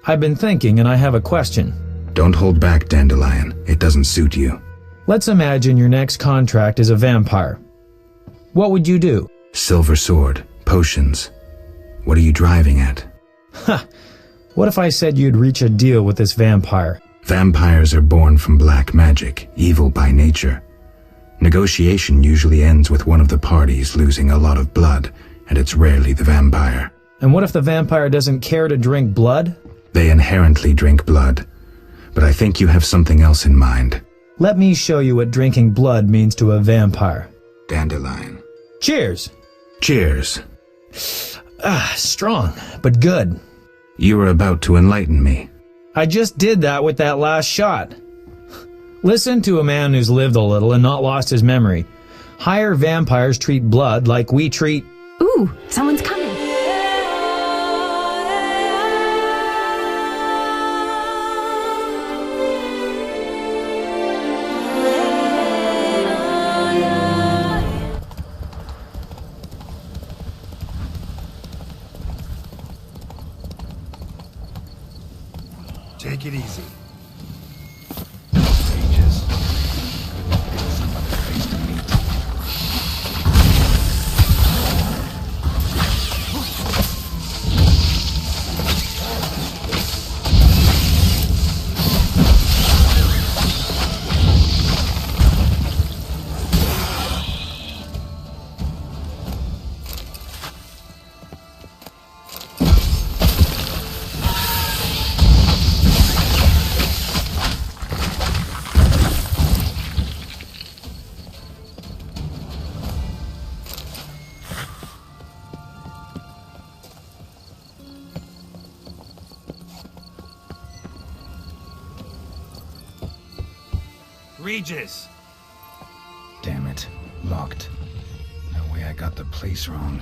I've been thinking and I have a question. Don't hold back, Dandelion. It doesn't suit you. Let's imagine your next contract is a vampire. What would you do? Silver sword, potions. What are you driving at? Ha! What if I said you'd reach a deal with this vampire? Vampires are born from black magic, evil by nature. Negotiation usually ends with one of the parties losing a lot of blood, and it's rarely the vampire. And what if the vampire doesn't care to drink blood? They inherently drink blood, but I think you have something else in mind. Let me show you what drinking blood means to a vampire. Dandelion. Cheers! Cheers. Strong, but good. You were about to enlighten me. I just did that with that last shot. Listen to a man who's lived a little and not lost his memory. Higher vampires treat blood like we treat... Ooh, someone's coming. Take it easy. Regis! Damn it. Locked. No way I got the place wrong.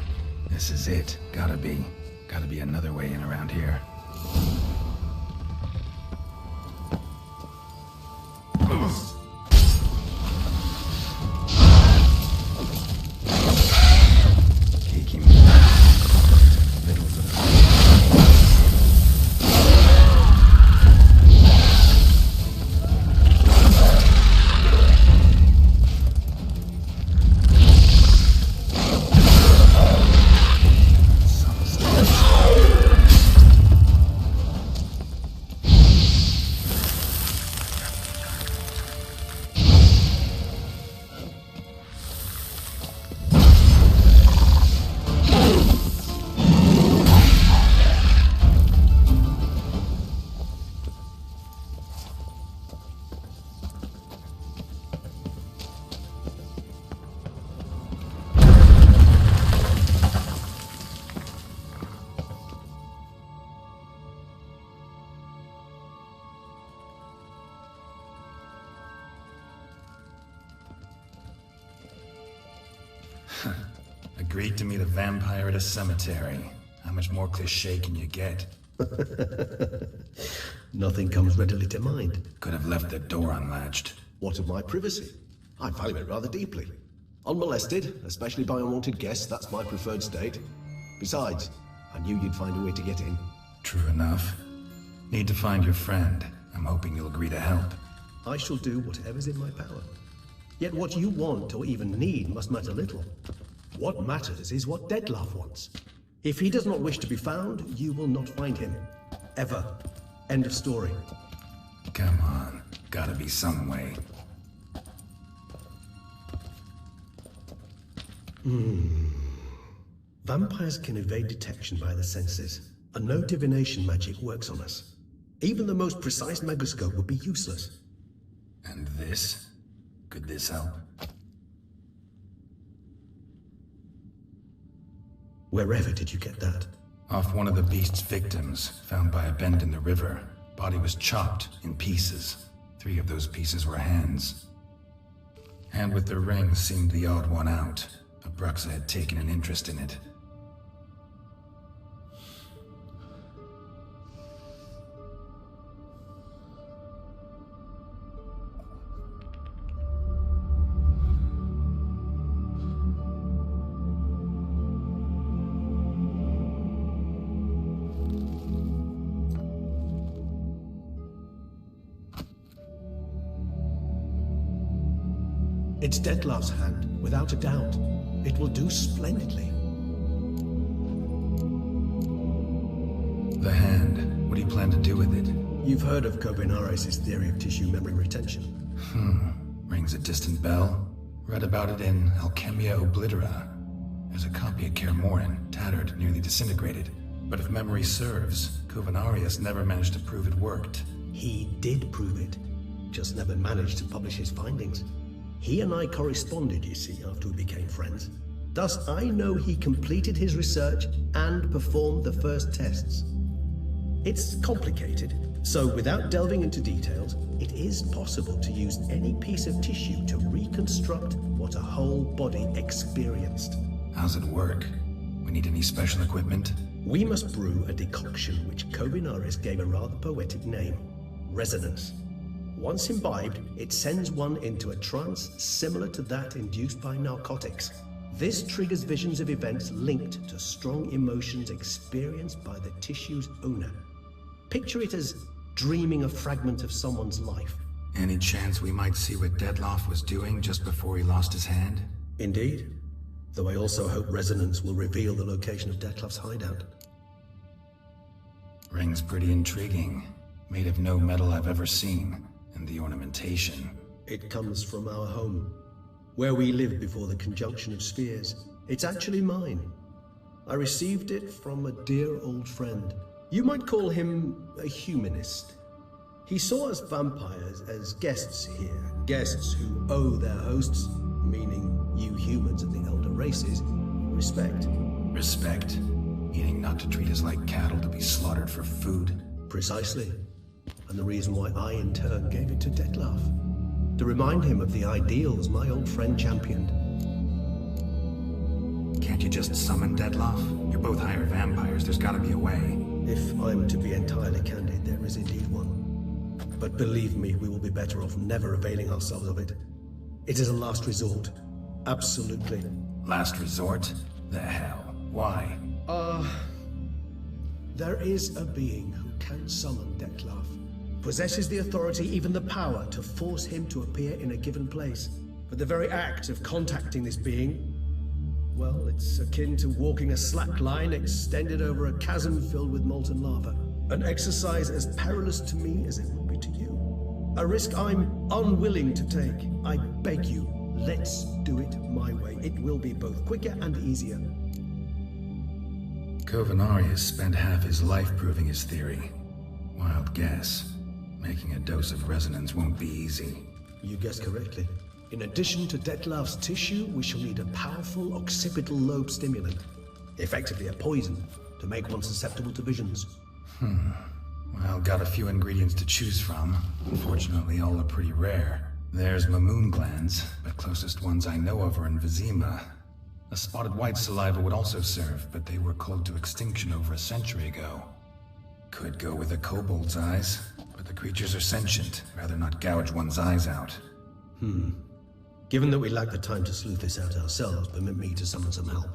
This is it. Gotta be. Gotta be another way in around here. Agreed to meet a vampire at a cemetery. How much more cliché can you get? Nothing comes readily to mind. Could have left the door unlatched. What of my privacy? I value it rather deeply. Unmolested, especially by unwanted guests, that's my preferred state. Besides, I knew you'd find a way to get in. True enough. Need to find your friend. I'm hoping you'll agree to help. I shall do whatever's in my power. Yet what you want or even need must matter little. What matters is what Dettlaff wants. If he does not wish to be found, you will not find him. Ever. End of story. Come on. Gotta be some way. Vampires can evade detection by the senses, and no divination magic works on us. Even the most precise megascope would be useless. And this? Could this help? Wherever did you get that? Off one of the beast's victims, found by a bend in the river. Body was chopped in pieces. 3 of those pieces were hands. Hand with the ring seemed the odd one out. Abruxa had taken an interest in it. It's Dettlaff's hand, without a doubt. It will do splendidly. The hand. What do you plan to do with it? You've heard of Kovinares' theory of tissue memory retention. Rings a distant bell. Read about it in Alchemia Oblitera. There's a copy at Kaer Morhen, tattered, nearly disintegrated. But if memory serves, Kovinares never managed to prove it worked. He did prove it, just never managed to publish his findings. He and I corresponded, you see, after we became friends. Thus, I know he completed his research and performed the first tests. It's complicated, so without delving into details, it is possible to use any piece of tissue to reconstruct what a whole body experienced. How's it work? We need any special equipment? We must brew a decoction which Kovinares gave a rather poetic name, resonance. Once imbibed, it sends one into a trance similar to that induced by narcotics. This triggers visions of events linked to strong emotions experienced by the tissue's owner. Picture it as dreaming a fragment of someone's life. Any chance we might see what Dettlaff was doing just before he lost his hand? Indeed. Though I also hope resonance will reveal the location of Dettlaff's hideout. Ring's pretty intriguing. Made of no metal I've ever seen. And the ornamentation. It comes from our home, where we lived before the conjunction of spheres. It's actually mine. I received it from a dear old friend. You might call him a humanist. He saw us vampires as guests here, guests who owe their hosts, meaning you humans of the elder races, respect. Respect? Meaning not to treat us like cattle to be slaughtered for food? Precisely. And the reason why I, in turn, gave it to Dettlaff. To remind him of the ideals my old friend championed. Can't you just summon Dettlaff? You're both higher vampires, there's gotta be a way. If I'm to be entirely candid, there is indeed one. But believe me, we will be better off never availing ourselves of it. It is a last resort. Absolutely. Last resort? The hell? Why? There is a being who can summon Dettlaff. Possesses the authority, even the power, to force him to appear in a given place. But the very act of contacting this being, well, it's akin to walking a slack line extended over a chasm filled with molten lava. An exercise as perilous to me as it would be to you. A risk I'm unwilling to take. I beg you, let's do it my way. It will be both quicker and easier. Kovinares spent half his life proving his theory. Wild guess. Making a dose of resonance won't be easy. You guessed correctly. In addition to Dettlaff's tissue, we shall need a powerful occipital lobe stimulant. Effectively a poison, to make one susceptible to visions. Well, got a few ingredients to choose from. Unfortunately, all are pretty rare. There's Mamoon glands, but closest ones I know of are in Vizima. A spotted white saliva would also serve, but they were cold to extinction over a century ago. Could go with a kobold's eyes, but the creatures are sentient. Rather not gouge one's eyes out. Given that we lack the time to sleuth this out ourselves, permit me to summon some help.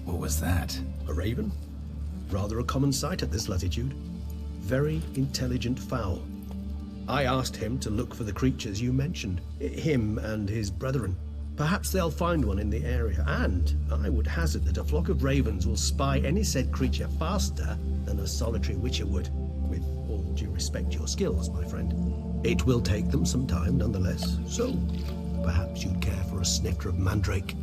What was that? A raven? Rather a common sight at this latitude. Very intelligent fowl. I asked him to look for the creatures you mentioned. Him and his brethren. Perhaps they'll find one in the area, and I would hazard that a flock of ravens will spy any said creature faster than a solitary witcher would. With all due respect to your skills, my friend. It will take them some time nonetheless, so perhaps you'd care for a snifter of mandrake.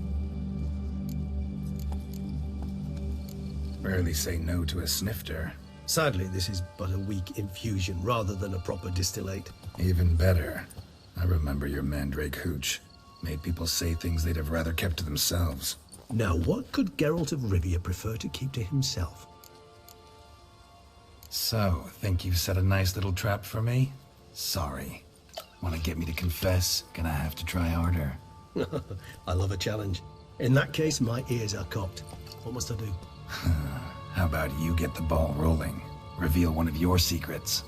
Rarely say no to a snifter. Sadly, this is but a weak infusion rather than a proper distillate. Even better. I remember your mandrake hooch. Made people say things they'd have rather kept to themselves. Now, what could Geralt of Rivia prefer to keep to himself? So, think you've set a nice little trap for me? Sorry. Want to get me to confess? Gonna have to try harder. I love a challenge. In that case, my ears are cocked. What must I do? How about you get the ball rolling? Reveal one of your secrets.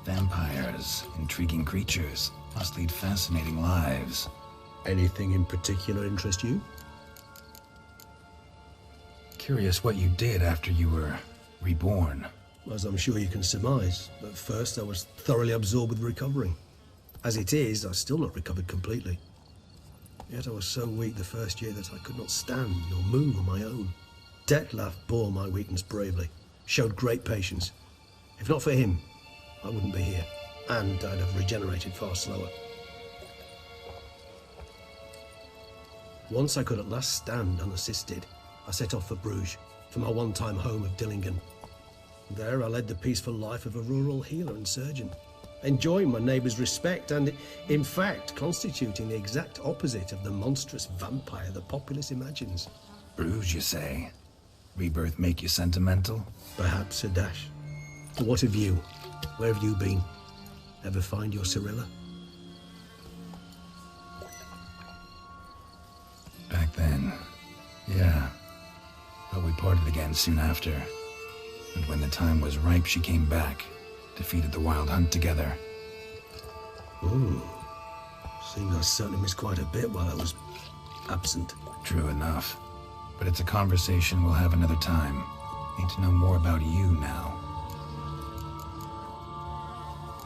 Vampires, intriguing creatures, must lead fascinating lives. Anything in particular interest you? Curious what you did after you were reborn. As I'm sure you can surmise, at first I was thoroughly absorbed with recovering. As it is, I've still not recovered completely. Yet I was so weak the first year that I could not stand nor move on my own. Detlef bore my weakness bravely, showed great patience. If not for him, I wouldn't be here, and I'd have regenerated far slower. Once I could at last stand unassisted, I set off for Bruges, for my one-time home of Dillingen. There I led the peaceful life of a rural healer and surgeon, enjoying my neighbours' respect and, in fact, constituting the exact opposite of the monstrous vampire the populace imagines. Bruges, you say? Rebirth make you sentimental? Perhaps a dash. But what of you? Where have you been? Ever find your Cyrilla? Back then, yeah. But we parted again soon after. And when the time was ripe, she came back. Defeated the Wild Hunt together. Ooh. Seems I certainly missed quite a bit while I was absent. True enough. But it's a conversation we'll have another time. Need to know more about you now.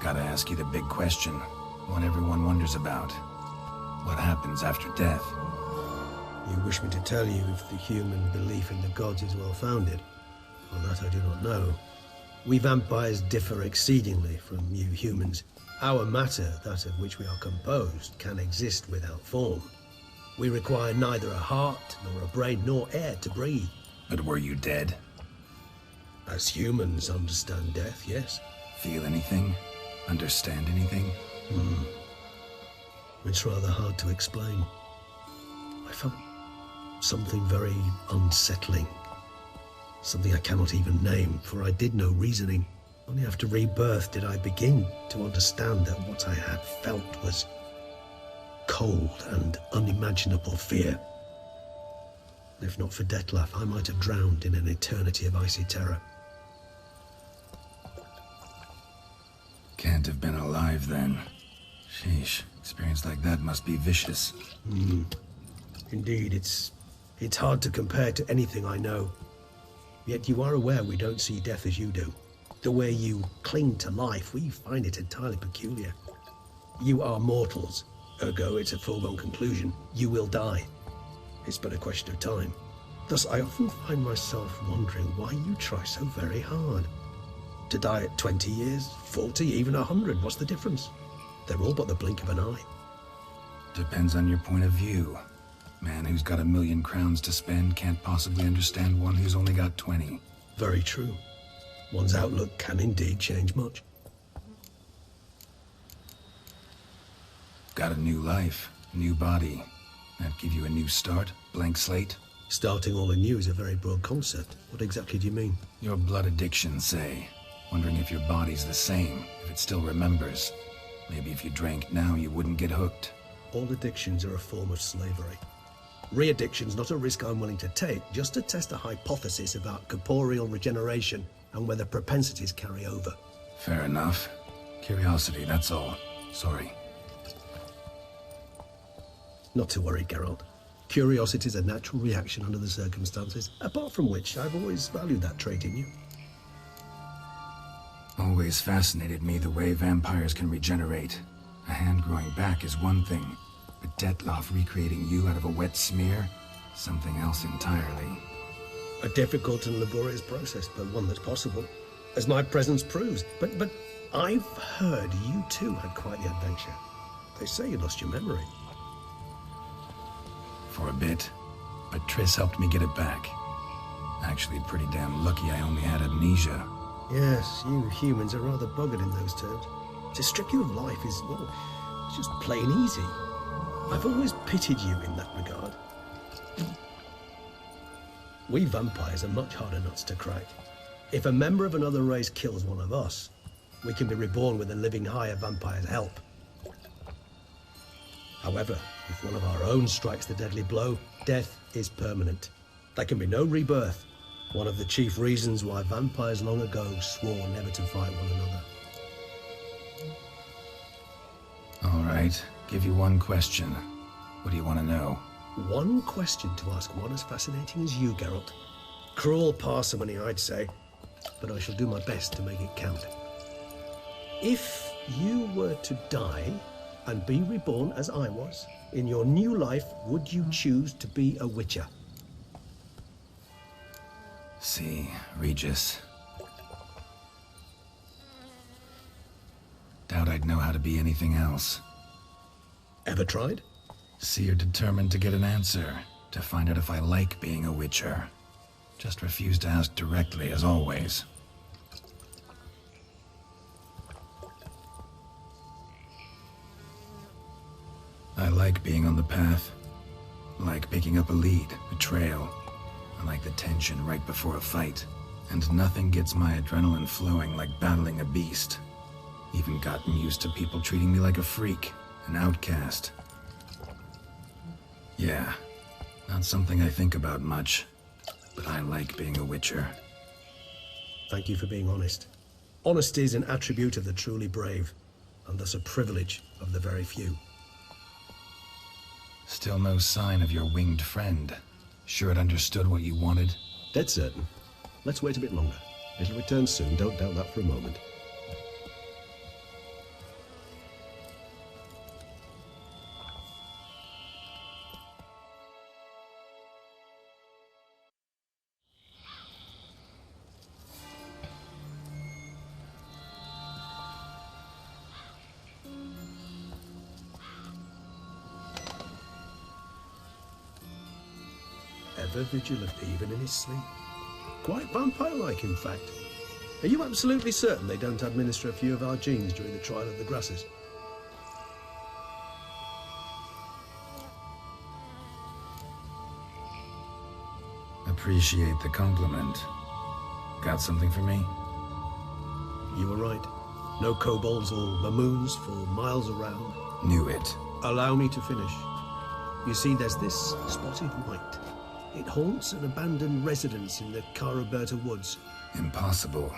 Gotta ask you the big question. One everyone wonders about. What happens after death? You wish me to tell you if the human belief in the gods is well founded? Well, that I do not know. We vampires differ exceedingly from you humans. Our matter, that of which we are composed, can exist without form. We require neither a heart, nor a brain, nor air to breathe. But were you dead? As humans understand death, yes. Feel anything? Understand anything? It's rather hard to explain. I felt something very unsettling. Something I cannot even name, for I did no reasoning. Only after rebirth did I begin to understand that what I had felt was cold and unimaginable fear. If not for Detlef, I might have drowned in an eternity of icy terror. Can't have been alive then. Sheesh, experience like that must be vicious. Indeed, it's hard to compare to anything I know. Yet you are aware we don't see death as you do. The way you cling to life, we find it entirely peculiar. You are mortals, ergo it's a foregone conclusion. You will die. It's but a question of time. Thus, I often find myself wondering why you try so very hard. To die at 20 years, 40, even 100, what's the difference? They're all but the blink of an eye. Depends on your point of view. Man who's got 1,000,000 crowns to spend can't possibly understand one who's only got 20. Very true. One's outlook can indeed change much. Got a new life, new body. That give you a new start, blank slate? Starting all anew is a very broad concept. What exactly do you mean? Your blood addiction, say. Wondering if your body's the same, if it still remembers. Maybe if you drank now, you wouldn't get hooked. All addictions are a form of slavery. Re-addiction's not a risk I'm willing to take, just to test a hypothesis about corporeal regeneration and whether propensities carry over. Fair enough. Curiosity, that's all. Sorry. Not to worry, Geralt. Curiosity is a natural reaction under the circumstances, apart from which I've always valued that trait in you. Always fascinated me the way vampires can regenerate. A hand growing back is one thing, but Detlef recreating you out of a wet smear? Something else entirely. A difficult and laborious process, but one that's possible, as my presence proves. But I've heard you too had quite the adventure. They say you lost your memory. For a bit, but Triss helped me get it back. Actually, pretty damn lucky I only had amnesia. Yes, you humans are rather buggered in those terms. To strip you of life is, well, it's just plain easy. I've always pitied you in that regard. We vampires are much harder nuts to crack. If a member of another race kills one of us, we can be reborn with a living higher vampire's help. However, if one of our own strikes the deadly blow, death is permanent. There can be no rebirth. One of the chief reasons why vampires long ago swore never to fight one another. All right, give you one question. What do you want to know? One question to ask one as fascinating as you, Geralt. Cruel parsimony, I'd say, but I shall do my best to make it count. If you were to die and be reborn as I was, in your new life, would you choose to be a witcher? See, Regis. Doubt I'd know how to be anything else. Ever tried? See, you're determined to get an answer, to find out if I like being a witcher. Just refuse to ask directly, as always. I like being on the path. I like picking up a lead, a trail. I like the tension right before a fight. And nothing gets my adrenaline flowing like battling a beast. Even gotten used to people treating me like a freak, an outcast. Yeah, not something I think about much, but I like being a witcher. Thank you for being honest. Honesty is an attribute of the truly brave, and thus a privilege of the very few. Still no sign of your winged friend. Sure it understood what you wanted? Dead certain. Let's wait a bit longer. It'll return soon, don't doubt that for a moment. Ever vigilant even in his sleep. Quite vampire-like, in fact. Are you absolutely certain they don't administer a few of our genes during the trial of the grasses? Appreciate the compliment. Got something for me? You were right. No kobolds or mamoons for miles around. Knew it. Allow me to finish. You see, there's this spotted white. It haunts an abandoned residence in the Caraberta woods. Impossible.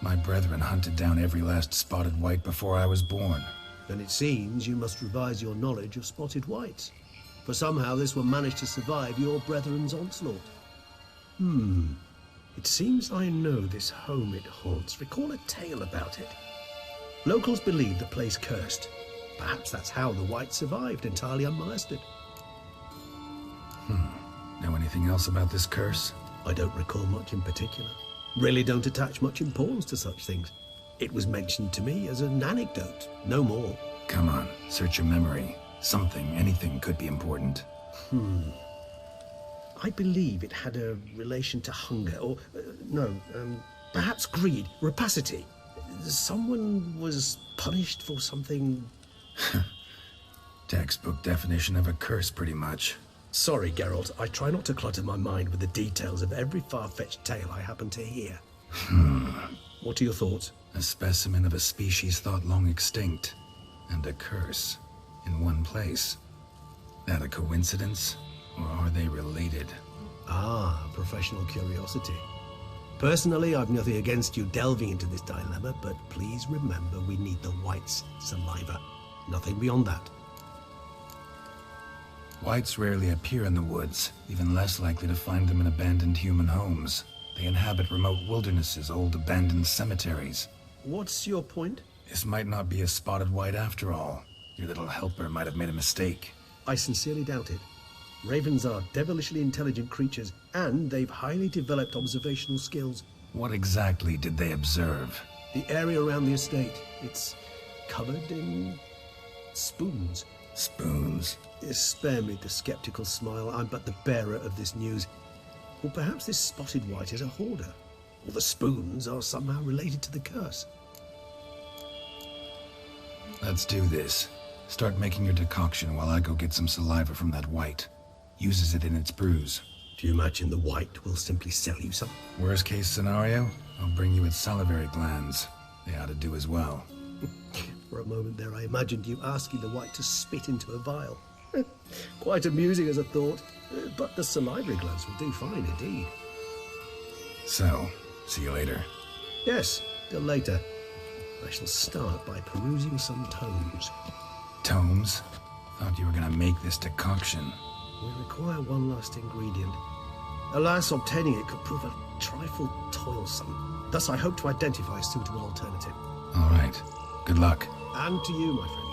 My brethren hunted down every last spotted white before I was born. Then it seems you must revise your knowledge of spotted whites. For somehow this one managed to survive your brethren's onslaught. It seems I know this home it haunts. Recall a tale about it. Locals believe the place cursed. Perhaps that's how the white survived, entirely unmolested. Know anything else about this curse? I don't recall much in particular. Really don't attach much importance to such things. It was mentioned to me as an anecdote, no more. Come on, search your memory. Something, anything could be important. I believe it had a relation to hunger, or, perhaps greed, rapacity. Someone was punished for something. Textbook definition of a curse, pretty much. Sorry, Geralt, I try not to clutter my mind with the details of every far-fetched tale I happen to hear. What are your thoughts? A specimen of a species thought long extinct, and a curse, in one place. That a coincidence, or are they related? Ah, professional curiosity. Personally, I've nothing against you delving into this dilemma, but please remember we need the white's saliva. Nothing beyond that. Whites rarely appear in the woods, even less likely to find them in abandoned human homes. They inhabit remote wildernesses, old abandoned cemeteries. What's your point? This might not be a spotted white after all. Your little helper might have made a mistake. I sincerely doubt it. Ravens are devilishly intelligent creatures, and they've highly developed observational skills. What exactly did they observe? The area around the estate, it's covered in spoons. Spoons? Spare me the skeptical smile. I'm but the bearer of this news. Or perhaps this spotted white is a hoarder. Or the spoons are somehow related to the curse. Let's do this. Start making your decoction while I go get some saliva from that white. Uses it in its brews. Do you imagine the white will simply sell you some? Worst case scenario, I'll bring you its salivary glands. They ought to do as well. For a moment there, I imagined you asking the white to spit into a vial. Quite amusing as a thought, but the salivary glands will do fine indeed. So, see you later. Yes, till later. I shall start by perusing some tomes. Tomes? Thought you were gonna make this decoction. We require one last ingredient. Alas, obtaining it could prove a trifle toilsome. Thus, I hope to identify a suitable alternative. All right. Good luck. And to you, my friend.